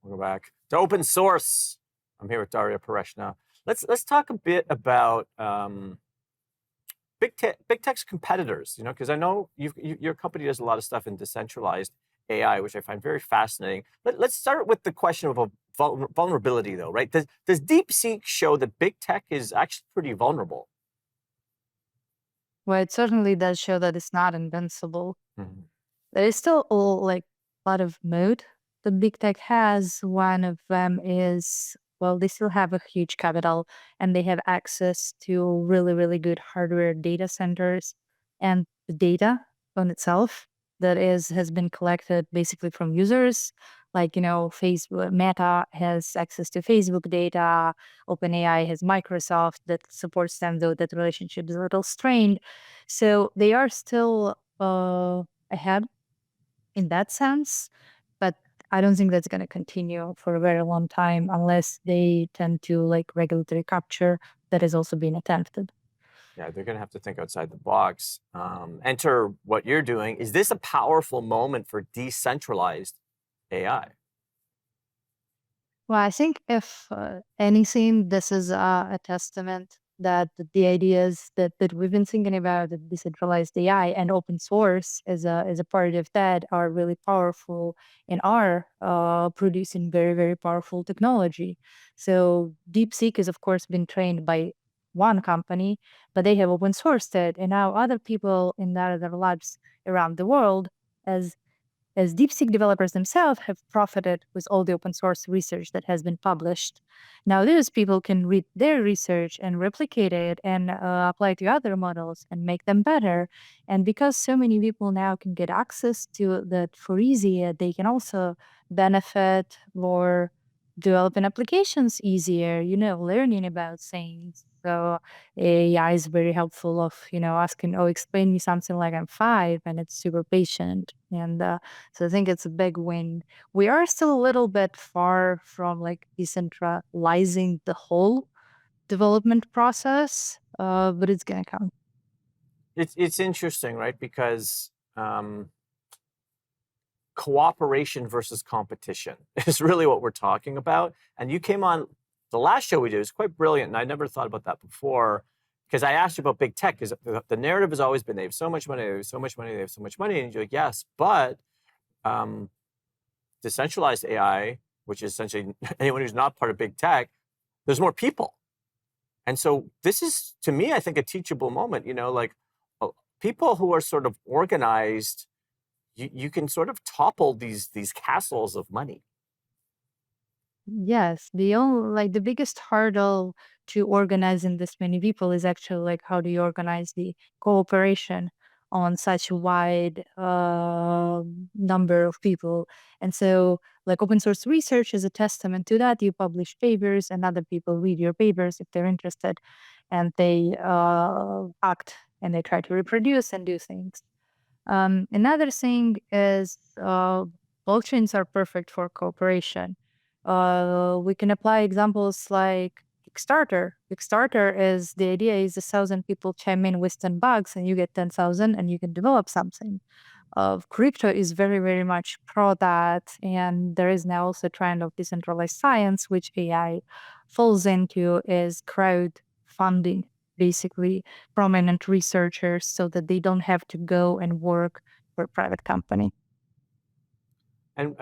We'll go back to open source. I'm here with Dariia Porechna. Let's talk a bit about big tech's competitors. Because I know your company does a lot of stuff in decentralized AI, which I find very fascinating. Let's start with the question of a vulnerability, though, right? Does DeepSeek show that big tech is actually pretty vulnerable? Well, it certainly does show that it's not invincible. Mhm. There is still a lot of moat that big tech has. One of them is, well, they still have a huge capital and they have access to really, really good hardware data centers, and the data on itself that has been collected basically from users. Like, Facebook Meta has access to Facebook data, OpenAI has Microsoft that supports them, though that relationship is a little strained. So they are still ahead in that sense, but I don't think that's going to continue for a very long time unless they tend to like regulatory capture that is also being attempted. Yeah, they're going to have to think outside the box. Enter what you're doing. Is this a powerful moment for decentralized AI? Well, I think if anything, this is a testament that the ideas that we've been thinking about, the decentralized AI and open source as a part of that, are really powerful and are producing very, very powerful technology. So DeepSeek has, of course, been trained by one company, but they have open sourced it, and now other people in the other labs around the world, as DeepSeek developers themselves have profited with all the open source research that has been published. Now, those people can read their research and replicate it and apply to other models and make them better. And because so many people now can get access to that for easy, they can also benefit or developing applications easier, learning about things. So AI is very helpful of, asking, oh, explain me something like I'm five, and it's super patient. And so I think it's a big win. We are still a little bit far from like decentralizing the whole development process, but it's gonna come. It's interesting, right? Because cooperation versus competition is really what we're talking about. And you came on the last show we did. It was quite brilliant, and I never thought about that before. Because I asked you about big tech, because the narrative has always been they have so much money, they have so much money, they have so much money, and you're like, yes, but um, decentralized AI, which is essentially anyone who's not part of big tech, there's more people. And so this is, to me, I think, a teachable moment. Like people who are sort of organized, you can sort of topple these castles of money. Yes, the biggest hurdle to organizing this many people is actually like how do you organize the cooperation on such a wide number of people. And so like open source research is a testament to that. You publish papers and other people read your papers if they're interested, and they act and they try to reproduce and do things. Another thing is blockchains are perfect for cooperation. We can apply examples like Kickstarter. Kickstarter is the idea is 1,000 people chime in with 10 bucks and you get 10,000 and you can develop something. Crypto is very, very much pro that. And there is now also a trend of decentralized science, which AI falls into, is crowdfunding, basically prominent researchers so that they don't have to go and work for a private company. And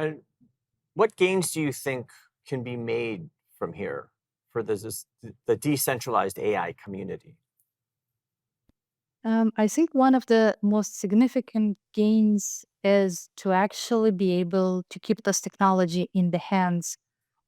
what gains do you think can be made from here for the decentralized AI community? I think one of the most significant gains is to actually be able to keep this technology in the hands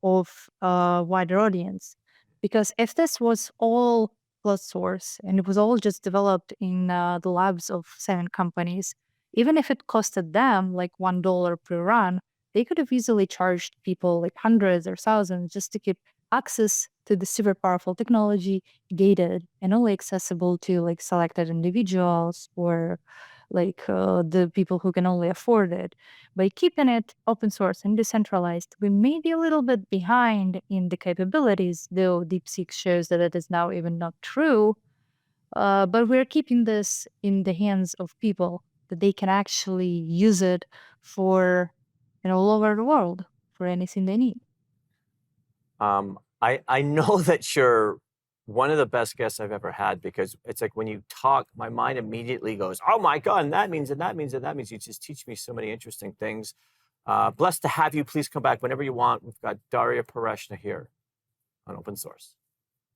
of a wider audience. Because if this was all closed source and it was all just developed in the labs of seven companies, even if it costed them like $1 per run, they could have easily charged people like hundreds or thousands just to keep access to the super powerful technology gated and only accessible to like selected individuals or like the people who can only afford it. By keeping it open source and decentralized, we may be a little bit behind in the capabilities, though DeepSeek shows that it is now even not true. But we're keeping this in the hands of people that they can actually use it for all over the world for anything they need. I know that you're one of the best guests I've ever had, because it's like when you talk, my mind immediately goes, oh my God, and that means, and that means, and that means. You just teach me so many interesting things. Blessed to have you. Please come back whenever you want. We've got Dariia Porechna here on Open Source.